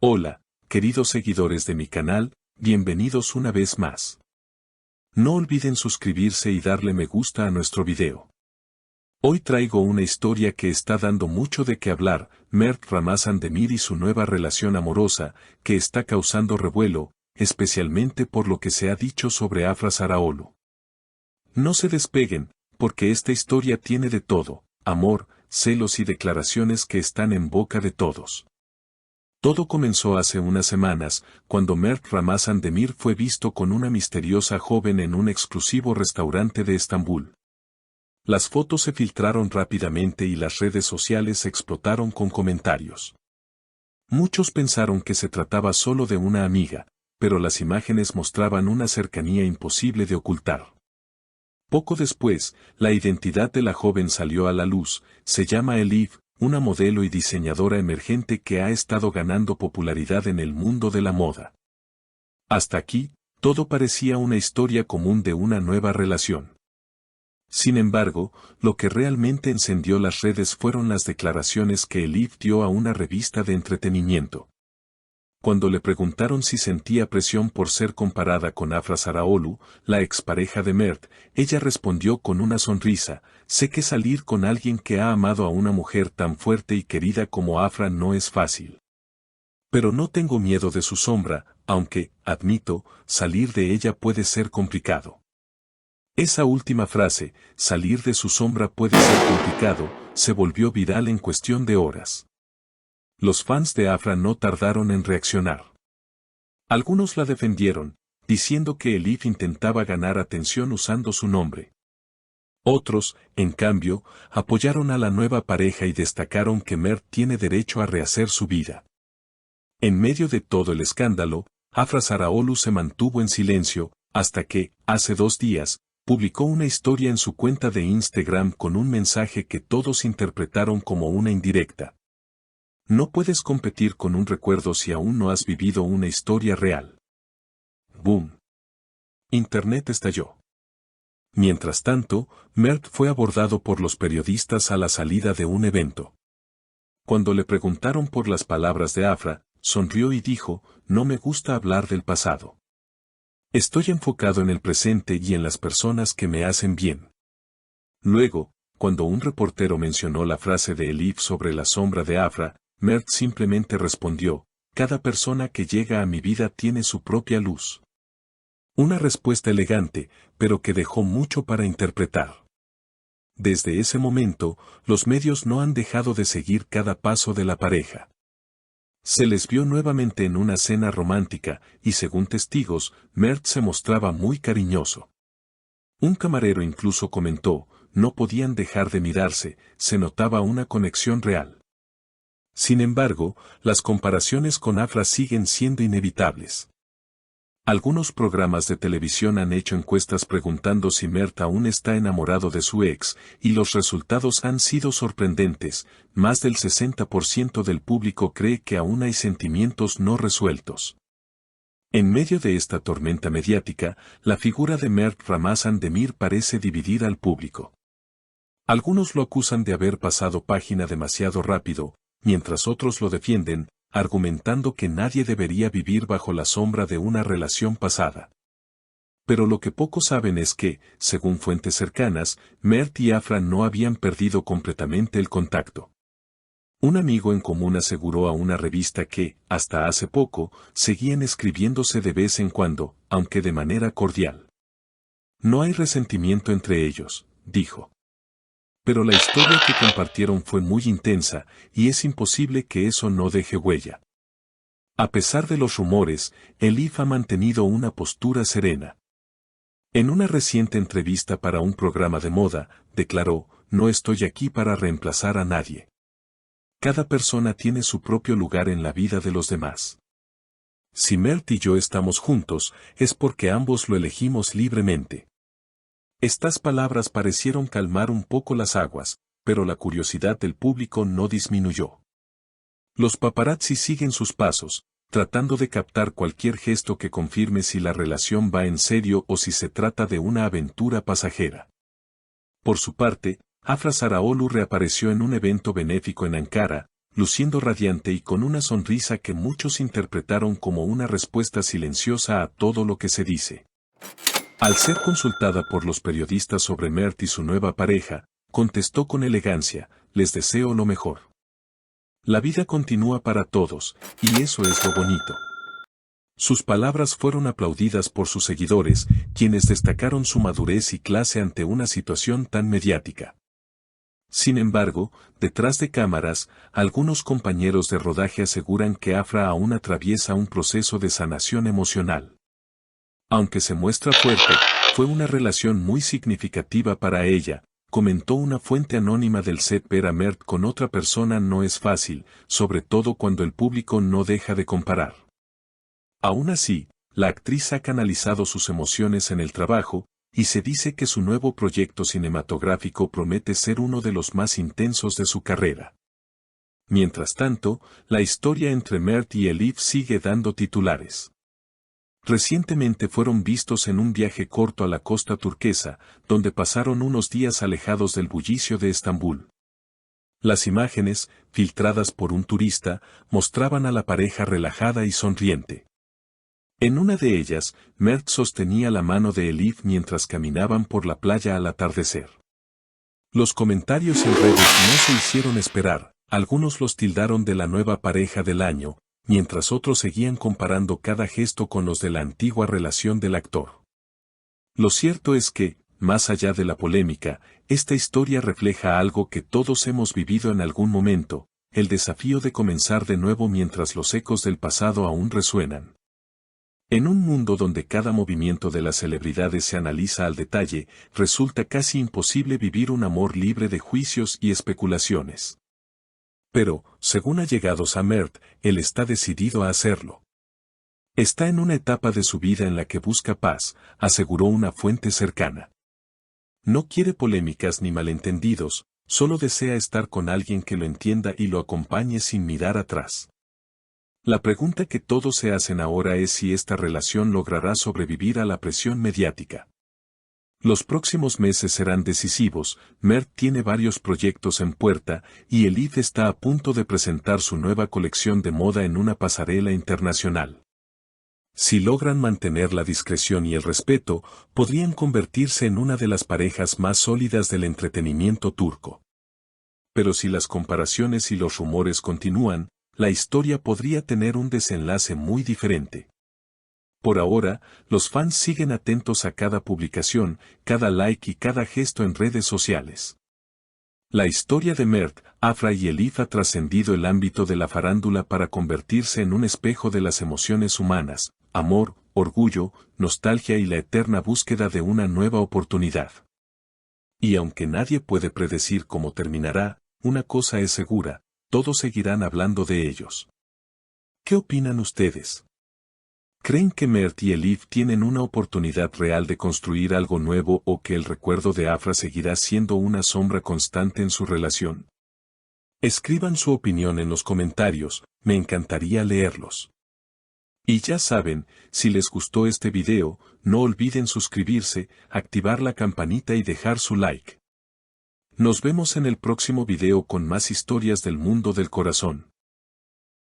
Hola, queridos seguidores de mi canal, bienvenidos una vez más. No olviden suscribirse y darle me gusta a nuestro video. Hoy traigo una historia que está dando mucho de qué hablar, Mert Ramazan Demir y su nueva relación amorosa, que está causando revuelo, especialmente por lo que se ha dicho sobre Afra Saraaolu. No se despeguen, porque esta historia tiene de todo, amor, celos y declaraciones que están en boca de todos. Todo comenzó hace unas semanas, cuando Mert Ramazan Demir fue visto con una misteriosa joven en un exclusivo restaurante de Estambul. Las fotos se filtraron rápidamente y las redes sociales explotaron con comentarios. Muchos pensaron que se trataba solo de una amiga, pero las imágenes mostraban una cercanía imposible de ocultar. Poco después, la identidad de la joven salió a la luz. Se llama Elif, una modelo y diseñadora emergente que ha estado ganando popularidad en el mundo de la moda. Hasta aquí, todo parecía una historia común de una nueva relación. Sin embargo, lo que realmente encendió las redes fueron las declaraciones que Elif dio a una revista de entretenimiento. Cuando le preguntaron si sentía presión por ser comparada con Afra Saraaolu, la expareja de Mert, ella respondió con una sonrisa: sé que salir con alguien que ha amado a una mujer tan fuerte y querida como Afra no es fácil. Pero no tengo miedo de su sombra, aunque, admito, salir de ella puede ser complicado. Esa última frase, salir de su sombra puede ser complicado, se volvió viral en cuestión de horas. Los fans de Afra no tardaron en reaccionar. Algunos la defendieron, diciendo que Elif intentaba ganar atención usando su nombre. Otros, en cambio, apoyaron a la nueva pareja y destacaron que Mert tiene derecho a rehacer su vida. En medio de todo el escándalo, Afra Saraaolu se mantuvo en silencio, hasta que, hace 2 días, publicó una historia en su cuenta de Instagram con un mensaje que todos interpretaron como una indirecta. No puedes competir con un recuerdo si aún no has vivido una historia real. ¡Boom! Internet estalló. Mientras tanto, Mert fue abordado por los periodistas a la salida de un evento. Cuando le preguntaron por las palabras de Afra, sonrió y dijo: no me gusta hablar del pasado. Estoy enfocado en el presente y en las personas que me hacen bien. Luego, cuando un reportero mencionó la frase de Elif sobre la sombra de Afra, Mert simplemente respondió: cada persona que llega a mi vida tiene su propia luz. Una respuesta elegante, pero que dejó mucho para interpretar. Desde ese momento, los medios no han dejado de seguir cada paso de la pareja. Se les vio nuevamente en una cena romántica, y según testigos, Mert se mostraba muy cariñoso. Un camarero incluso comentó: no podían dejar de mirarse, se notaba una conexión real. Sin embargo, las comparaciones con Afra siguen siendo inevitables. Algunos programas de televisión han hecho encuestas preguntando si Mert aún está enamorado de su ex, y los resultados han sido sorprendentes. Más del 60% del público cree que aún hay sentimientos no resueltos. En medio de esta tormenta mediática, la figura de Mert Ramazan Demir parece dividir al público. Algunos lo acusan de haber pasado página demasiado rápido, mientras otros lo defienden, argumentando que nadie debería vivir bajo la sombra de una relación pasada. Pero lo que pocos saben es que, según fuentes cercanas, Mert y Afra no habían perdido completamente el contacto. Un amigo en común aseguró a una revista que, hasta hace poco, seguían escribiéndose de vez en cuando, aunque de manera cordial. No hay resentimiento entre ellos, dijo. Pero la historia que compartieron fue muy intensa, y es imposible que eso no deje huella. A pesar de los rumores, Elif ha mantenido una postura serena. En una reciente entrevista para un programa de moda, declaró: no estoy aquí para reemplazar a nadie. Cada persona tiene su propio lugar en la vida de los demás. Si Mert y yo estamos juntos, es porque ambos lo elegimos libremente. Estas palabras parecieron calmar un poco las aguas, pero la curiosidad del público no disminuyó. Los paparazzi siguen sus pasos, tratando de captar cualquier gesto que confirme si la relación va en serio o si se trata de una aventura pasajera. Por su parte, Afra Saraaolu reapareció en un evento benéfico en Ankara, luciendo radiante y con una sonrisa que muchos interpretaron como una respuesta silenciosa a todo lo que se dice. Al ser consultada por los periodistas sobre Mert y su nueva pareja, contestó con elegancia: les deseo lo mejor. La vida continúa para todos, y eso es lo bonito. Sus palabras fueron aplaudidas por sus seguidores, quienes destacaron su madurez y clase ante una situación tan mediática. Sin embargo, detrás de cámaras, algunos compañeros de rodaje aseguran que Afra aún atraviesa un proceso de sanación emocional. Aunque se muestra fuerte, fue una relación muy significativa para ella, comentó una fuente anónima del set. Ver a Mert con otra persona no es fácil, sobre todo cuando el público no deja de comparar. Aún así, la actriz ha canalizado sus emociones en el trabajo, y se dice que su nuevo proyecto cinematográfico promete ser uno de los más intensos de su carrera. Mientras tanto, la historia entre Mert y Elif sigue dando titulares. Recientemente fueron vistos en un viaje corto a la costa turquesa, donde pasaron unos días alejados del bullicio de Estambul. Las imágenes, filtradas por un turista, mostraban a la pareja relajada y sonriente. En una de ellas, Mert sostenía la mano de Elif mientras caminaban por la playa al atardecer. Los comentarios en redes no se hicieron esperar, algunos los tildaron de la nueva pareja del año, mientras otros seguían comparando cada gesto con los de la antigua relación del actor. Lo cierto es que, más allá de la polémica, esta historia refleja algo que todos hemos vivido en algún momento: el desafío de comenzar de nuevo mientras los ecos del pasado aún resuenan. En un mundo donde cada movimiento de las celebridades se analiza al detalle, resulta casi imposible vivir un amor libre de juicios y especulaciones. Pero, según allegados a Mert, él está decidido a hacerlo. Está en una etapa de su vida en la que busca paz, aseguró una fuente cercana. No quiere polémicas ni malentendidos, solo desea estar con alguien que lo entienda y lo acompañe sin mirar atrás. La pregunta que todos se hacen ahora es si esta relación logrará sobrevivir a la presión mediática. Los próximos meses serán decisivos. Mert tiene varios proyectos en puerta, y Elif está a punto de presentar su nueva colección de moda en una pasarela internacional. Si logran mantener la discreción y el respeto, podrían convertirse en una de las parejas más sólidas del entretenimiento turco. Pero si las comparaciones y los rumores continúan, la historia podría tener un desenlace muy diferente. Por ahora, los fans siguen atentos a cada publicación, cada like y cada gesto en redes sociales. La historia de Mert, Afra y Elif ha trascendido el ámbito de la farándula para convertirse en un espejo de las emociones humanas: amor, orgullo, nostalgia y la eterna búsqueda de una nueva oportunidad. Y aunque nadie puede predecir cómo terminará, una cosa es segura: todos seguirán hablando de ellos. ¿Qué opinan ustedes? ¿Creen que Mert y Elif tienen una oportunidad real de construir algo nuevo, o que el recuerdo de Afra seguirá siendo una sombra constante en su relación? Escriban su opinión en los comentarios, me encantaría leerlos. Y ya saben, si les gustó este video, no olviden suscribirse, activar la campanita y dejar su like. Nos vemos en el próximo video con más historias del mundo del corazón.